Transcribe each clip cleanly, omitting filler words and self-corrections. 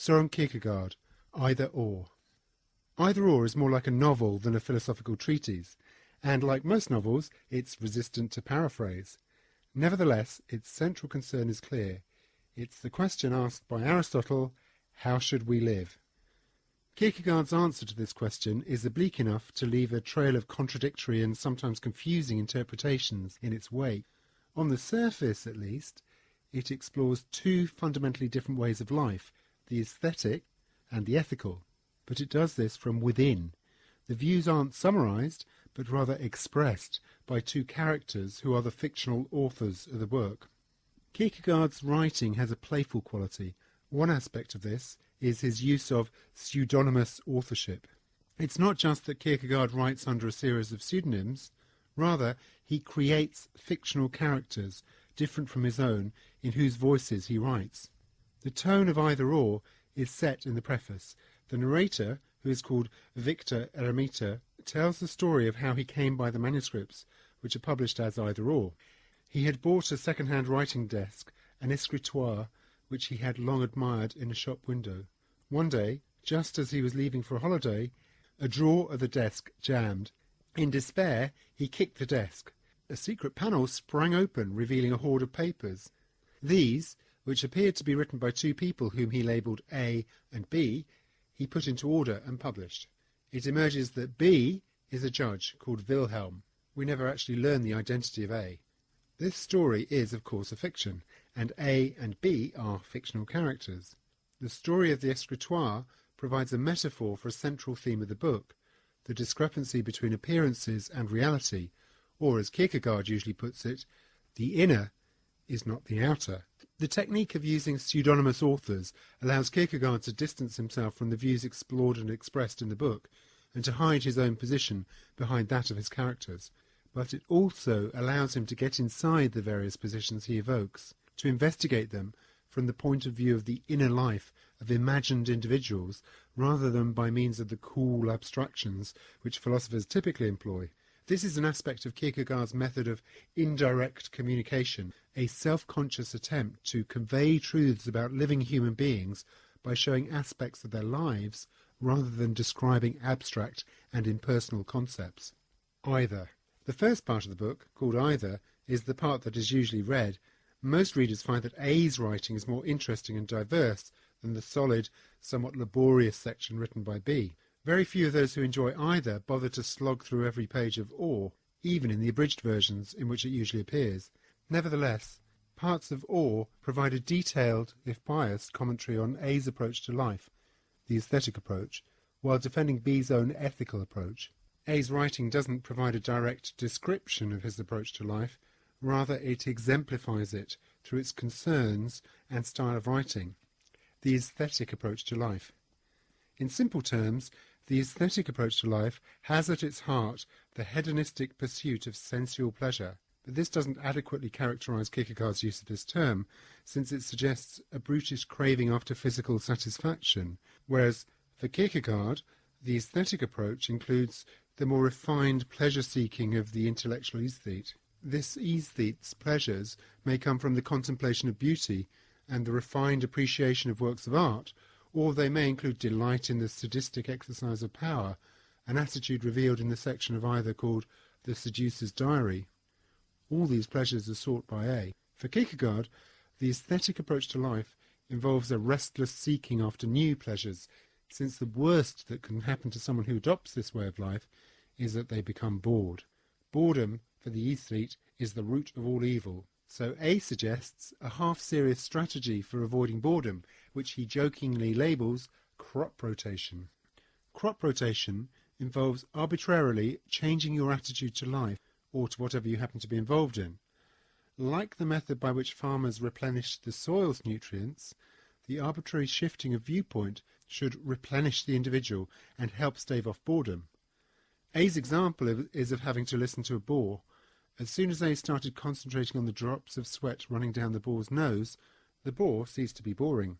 Søren Kierkegaard, Either Or. Either Or is more like a novel than a philosophical treatise, and like most novels, it's resistant to paraphrase. Nevertheless, its central concern is clear. It's the question asked by Aristotle, how should we live? Kierkegaard's answer to this question is oblique enough to leave a trail of contradictory and sometimes confusing interpretations in its wake. On the surface, at least, it explores two fundamentally different ways of life, the aesthetic and the ethical. But it does this from within. The views aren't summarized, but rather expressed by two characters who are the fictional authors of the work. Kierkegaard's writing has a playful quality. One aspect of this is his use of pseudonymous authorship. It's not just that Kierkegaard writes under a series of pseudonyms, rather he creates fictional characters different from his own in whose voices he writes. The tone of Either Or is set in the preface. The narrator, who is called Victor Eremita, tells the story of how he came by the manuscripts, which are published as Either Or. He had bought a second-hand writing desk, an escritoire, which he had long admired in a shop window. One day, just as he was leaving for a holiday, a drawer of the desk jammed. In despair, he kicked the desk. A secret panel sprang open, revealing a hoard of papers. These, which appeared to be written by two people whom he labelled A and B, he put into order and published. It emerges that B is a judge called Wilhelm. We never actually learn the identity of A. This story is, of course, a fiction, and A and B are fictional characters. The story of the escritoire provides a metaphor for a central theme of the book, the discrepancy between appearances and reality, or as Kierkegaard usually puts it, the inner is not the outer. The technique of using pseudonymous authors allows Kierkegaard to distance himself from the views explored and expressed in the book, and to hide his own position behind that of his characters. But it also allows him to get inside the various positions he evokes, to investigate them from the point of view of the inner life of imagined individuals, rather than by means of the cool abstractions which philosophers typically employ. This is an aspect of Kierkegaard's method of indirect communication, a self-conscious attempt to convey truths about living human beings by showing aspects of their lives rather than describing abstract and impersonal concepts. Either. The first part of the book, called Either, is the part that is usually read. Most readers find that A's writing is more interesting and diverse than the solid, somewhat laborious section written by B. Very few of those who enjoy Either bother to slog through every page of Or, even in the abridged versions in which it usually appears. Nevertheless, parts of Or provide a detailed, if biased, commentary on A's approach to life, the aesthetic approach, while defending B's own ethical approach. A's writing doesn't provide a direct description of his approach to life, rather it exemplifies it through its concerns and style of writing, the aesthetic approach to life. In simple terms, the aesthetic approach to life has at its heart the hedonistic pursuit of sensual pleasure, but this doesn't adequately characterize Kierkegaard's use of this term, since it suggests a brutish craving after physical satisfaction, whereas for Kierkegaard, the aesthetic approach includes the more refined pleasure-seeking of the intellectual aesthete. This aesthete's pleasures may come from the contemplation of beauty and the refined appreciation of works of art, or they may include delight in the sadistic exercise of power, an attitude revealed in the section of Either called the Sadducees Diary. All these pleasures are sought by A. For Kierkegaard, the aesthetic approach to life involves a restless seeking after new pleasures, since the worst that can happen to someone who adopts this way of life is that they become bored. Boredom, for the aesthete, is the root of all evil. So A suggests a half-serious strategy for avoiding boredom, which he jokingly labels crop rotation. Crop rotation involves arbitrarily changing your attitude to life, or to whatever you happen to be involved in. Like the method by which farmers replenish the soil's nutrients, the arbitrary shifting of viewpoint should replenish the individual and help stave off boredom. A's example is of having to listen to a bore. As soon as A started concentrating on the drops of sweat running down the bore's nose, the bore ceased to be boring.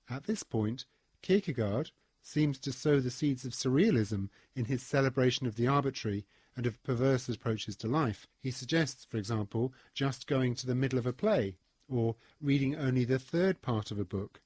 At this point, Kierkegaard seems to sow the seeds of surrealism in his celebration of the arbitrary and of perverse approaches to life. He suggests, for example, just going to the middle of a play, or reading only the third part of a book.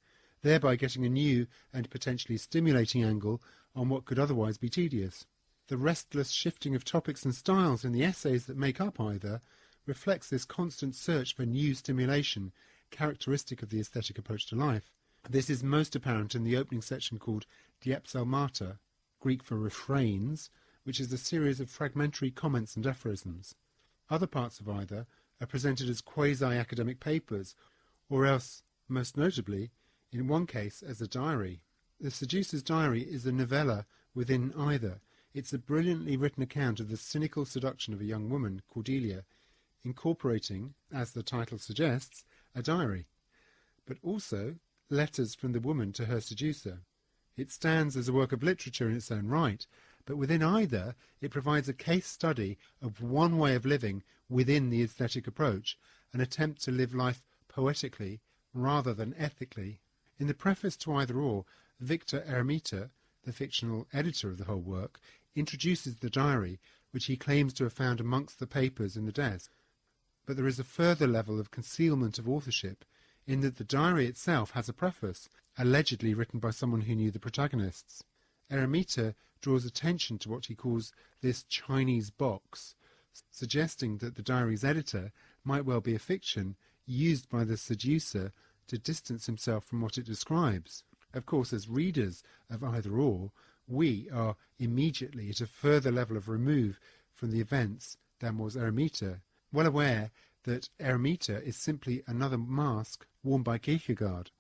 thereby getting a new and potentially stimulating angle on what could otherwise be tedious. The restless shifting of topics and styles in the essays that make up either reflects this constant search for new stimulation, characteristic of the aesthetic approach to life. This is most apparent in the opening section called Diepsalmata, Greek for refrains, which is a series of fragmentary comments and aphorisms. Other parts of either are presented as quasi-academic papers, or else, most notably, in one case as a diary. The Sadducees Diary is a novella within either. It's a brilliantly written account of the cynical seduction of a young woman, Cordelia, incorporating, as the title suggests, a diary, but also letters from the woman to her seducer. It stands as a work of literature in its own right, but within either it provides a case study of one way of living within the aesthetic approach, an attempt to live life poetically rather than ethically. In the preface to either or, Victor Eremita, the fictional editor of the whole work, introduces the diary, which he claims to have found amongst the papers in the desk. But there is a further level of concealment of authorship, in that the diary itself has a preface, allegedly written by someone who knew the protagonists. Eremita draws attention to what he calls this Chinese box, suggesting that the diary's editor might well be a fiction used by the seducer to distance himself from what it describes. Of course, as readers of either or, we are immediately at a further level of remove from the events than was Eremita, well aware that Eremita is simply another mask worn by Kierkegaard,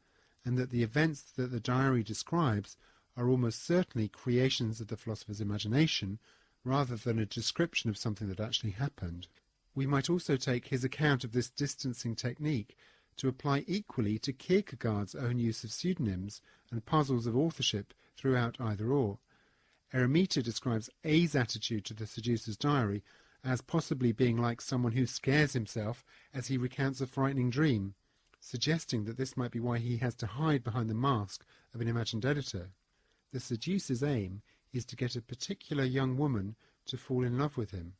and that the events that the diary describes are almost certainly creations of the philosopher's imagination, rather than a description of something that actually happened. We might also take his account of this distancing technique to apply equally to Kierkegaard's own use of pseudonyms and puzzles of authorship throughout either or. Eremita describes A's attitude to the seducer's diary as possibly being like someone who scares himself as he recounts a frightening dream, suggesting that this might be why he has to hide behind the mask of an imagined editor. The seducer's aim is to get a particular young woman to fall in love with him.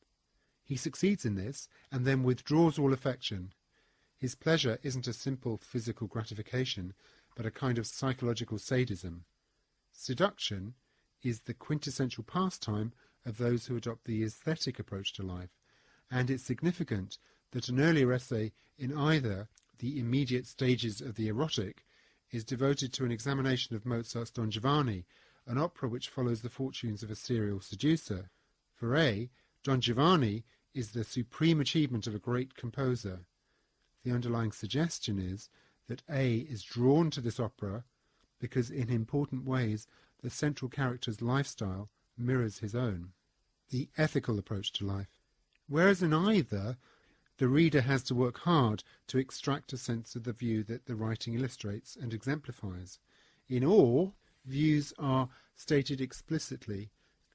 He succeeds in this, and then withdraws all affection. His pleasure isn't a simple physical gratification, but a kind of psychological sadism. Seduction is the quintessential pastime of those who adopt the aesthetic approach to life, and it's significant that an earlier essay in either the immediate stages of the erotic is devoted to an examination of Mozart's Don Giovanni, an opera which follows the fortunes of a serial seducer. For A, Don Giovanni is the supreme achievement of a great composer. The underlying suggestion is that A is drawn to this opera because in important ways the central character's lifestyle mirrors his own. The ethical approach to life. Whereas in either, the reader has to work hard to extract a sense of the view that the writing illustrates and exemplifies. In or, views are stated explicitly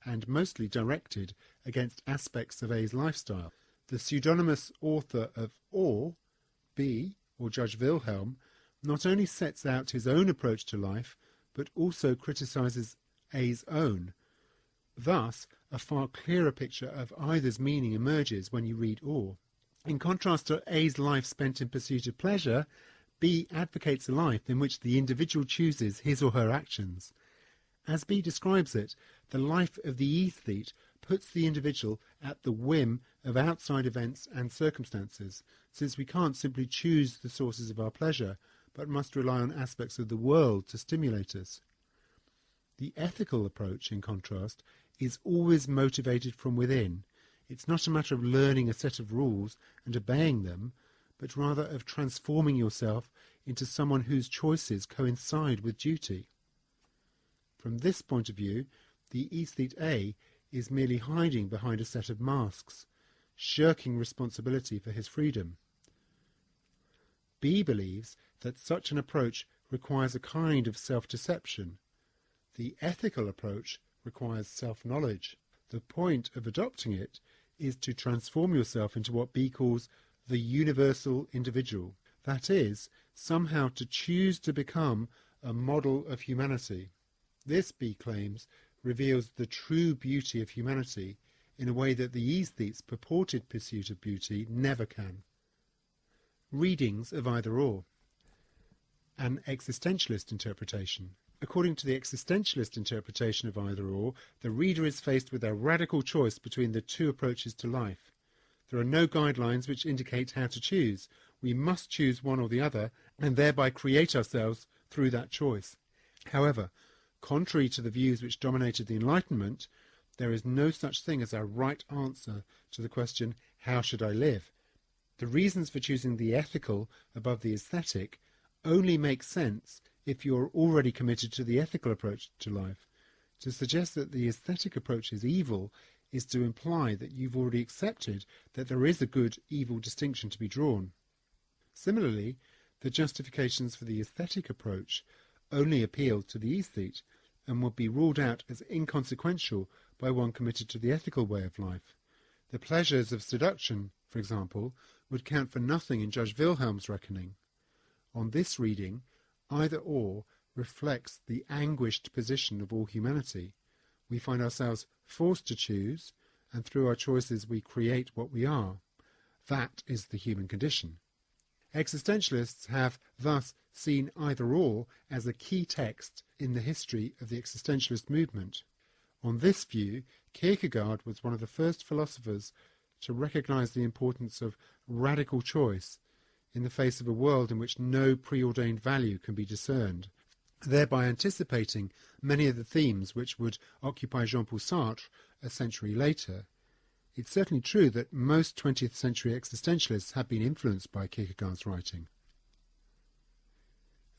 and mostly directed against aspects of A's lifestyle. The pseudonymous author of Or, B, or Judge Wilhelm, not only sets out his own approach to life, but also criticises A's own. Thus, a far clearer picture of either's meaning emerges when you read Or. In contrast to A's life spent in pursuit of pleasure, B advocates a life in which the individual chooses his or her actions. As B describes it, the life of the aesthete puts the individual at the whim of outside events and circumstances, since we can't simply choose the sources of our pleasure, but must rely on aspects of the world to stimulate us. The ethical approach, in contrast, is always motivated from within. It's not a matter of learning a set of rules and obeying them, but rather of transforming yourself into someone whose choices coincide with duty. From this point of view, the aesthete A is merely hiding behind a set of masks, shirking responsibility for his freedom. B believes that such an approach requires a kind of self-deception. The ethical approach requires self-knowledge. The point of adopting it is to transform yourself into what B calls the universal individual. That is, somehow to choose to become a model of humanity. This, B claims, reveals the true beauty of humanity in a way that the aesthete's purported pursuit of beauty never can. Readings of either or. an existentialist interpretation. According to the existentialist interpretation of either-or, the reader is faced with a radical choice between the two approaches to life. There are no guidelines which indicate how to choose. We must choose one or the other, and thereby create ourselves through that choice. However, contrary to the views which dominated the Enlightenment, there is no such thing as a right answer to the question, how should I live? The reasons for choosing the ethical above the aesthetic only make sense if you're already committed to the ethical approach to life. To suggest that the aesthetic approach is evil is to imply that you've already accepted that there is a good-evil distinction to be drawn. Similarly, the justifications for the aesthetic approach only appeal to the aesthete and would be ruled out as inconsequential by one committed to the ethical way of life. The pleasures of seduction, for example, would count for nothing in Judge Wilhelm's reckoning. On this reading, either-or reflects the anguished position of all humanity. We find ourselves forced to choose, and through our choices we create what we are. That is the human condition. Existentialists have thus seen either-or as a key text in the history of the existentialist movement. On this view, Kierkegaard was one of the first philosophers to recognize the importance of radical choice in the face of a world in which no preordained value can be discerned, thereby anticipating many of the themes which would occupy Jean-Paul Sartre a century later. It's certainly true that most 20th century existentialists have been influenced by Kierkegaard's writing.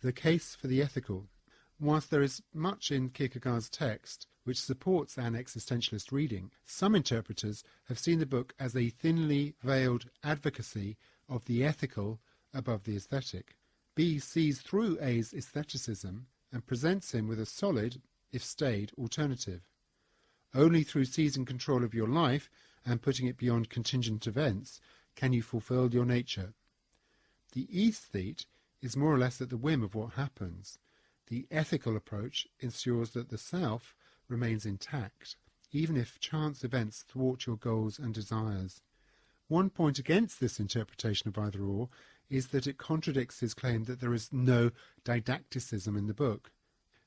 The case for the ethical. Whilst there is much in Kierkegaard's text which supports an existentialist reading, some interpreters have seen the book as a thinly veiled advocacy of the ethical above the aesthetic. B sees through A's aestheticism and presents him with a solid, if staid, alternative. Only through seizing control of your life and putting it beyond contingent events can you fulfill your nature. The aesthete is more or less at the whim of what happens. The ethical approach ensures that the self remains intact, even if chance events thwart your goals and desires. One point against this interpretation of either-or is that it contradicts his claim that there is no didacticism in the book.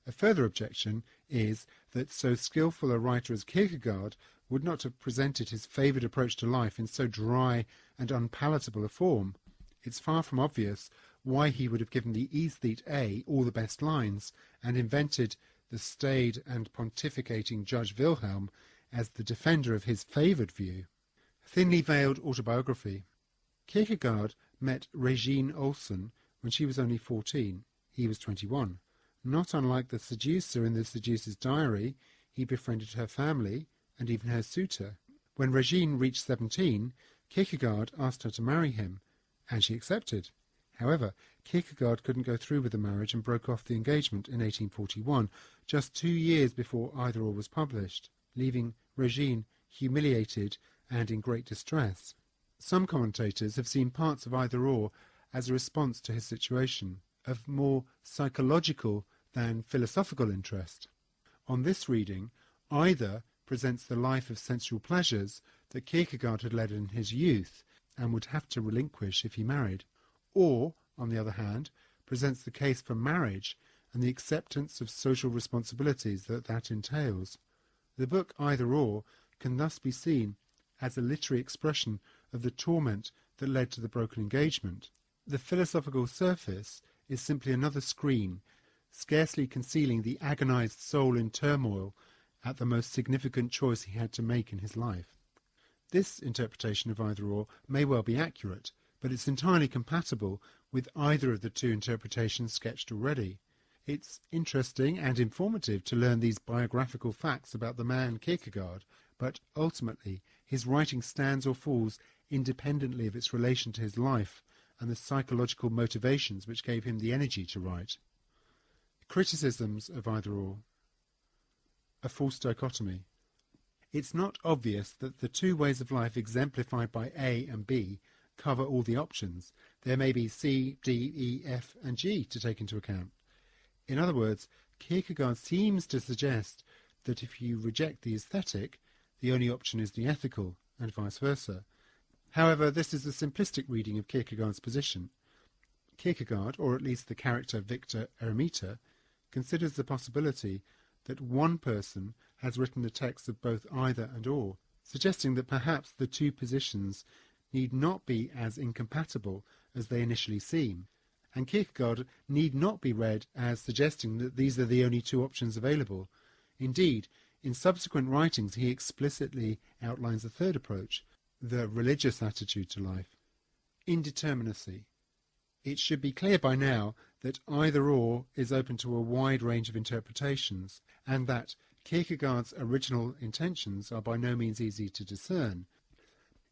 A further objection is that so skillful a writer as Kierkegaard would not have presented his favoured approach to life in so dry and unpalatable a form. It's far from obvious why he would have given the aesthete A all the best lines and invented the staid and pontificating Judge Wilhelm as the defender of his favoured view. Thinly veiled autobiography. Kierkegaard met Regine Olsen when she was only 14. He was 21. Not unlike the seducer in the Sadducees Diary, he befriended her family and even her suitor. When Regine reached 17, Kierkegaard asked her to marry him, and she accepted. However, Kierkegaard couldn't go through with the marriage and broke off the engagement in 1841, just 2 years before either-or was published, leaving Regine humiliated and in great distress. Some commentators have seen parts of either-or as a response to his situation, of more psychological than philosophical interest. On this reading, either presents the life of sensual pleasures that Kierkegaard had led in his youth and would have to relinquish if he married, or, on the other hand, presents the case for marriage and the acceptance of social responsibilities that entails. The book Either-or can thus be seen as a literary expression of the torment that led to the broken engagement. The philosophical surface is simply another screen, scarcely concealing the agonized soul in turmoil at the most significant choice he had to make in his life. This interpretation of either-or may well be accurate, but it's entirely compatible with either of the two interpretations sketched already. It's interesting and informative to learn these biographical facts about the man Kierkegaard, but ultimately his writing stands or falls independently of its relation to his life and the psychological motivations which gave him the energy to write. Criticisms of either-or. A false dichotomy. It's not obvious that the two ways of life exemplified by A and B cover all the options. There may be C, D, E, F, and G to take into account. In other words, Kierkegaard seems to suggest that if you reject the aesthetic, the only option is the ethical, and vice versa. However, this is a simplistic reading of Kierkegaard's position. Kierkegaard, or at least the character Victor Eremita, considers the possibility that one person has written a text of both either and or, suggesting that perhaps the two positions need not be as incompatible as they initially seem, and Kierkegaard need not be read as suggesting that these are the only two options available. Indeed, in subsequent writings he explicitly outlines a third approach, the religious attitude to life. Indeterminacy. It should be clear by now that either or is open to a wide range of interpretations, and that Kierkegaard's original intentions are by no means easy to discern.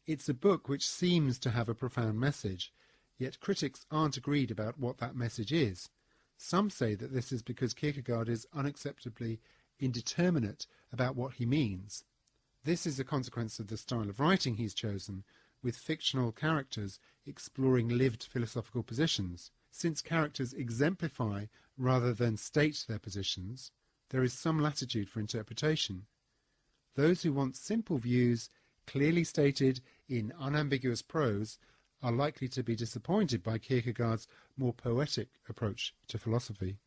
It's a book which seems to have a profound message, yet critics aren't agreed about what that message is. Some say that this is because Kierkegaard is unacceptably indeterminate about what he means. This is a consequence of the style of writing he's chosen, with fictional characters exploring lived philosophical positions. Since characters exemplify rather than state their positions, there is some latitude for interpretation. Those who want simple views, clearly stated in unambiguous prose, are likely to be disappointed by Kierkegaard's more poetic approach to philosophy.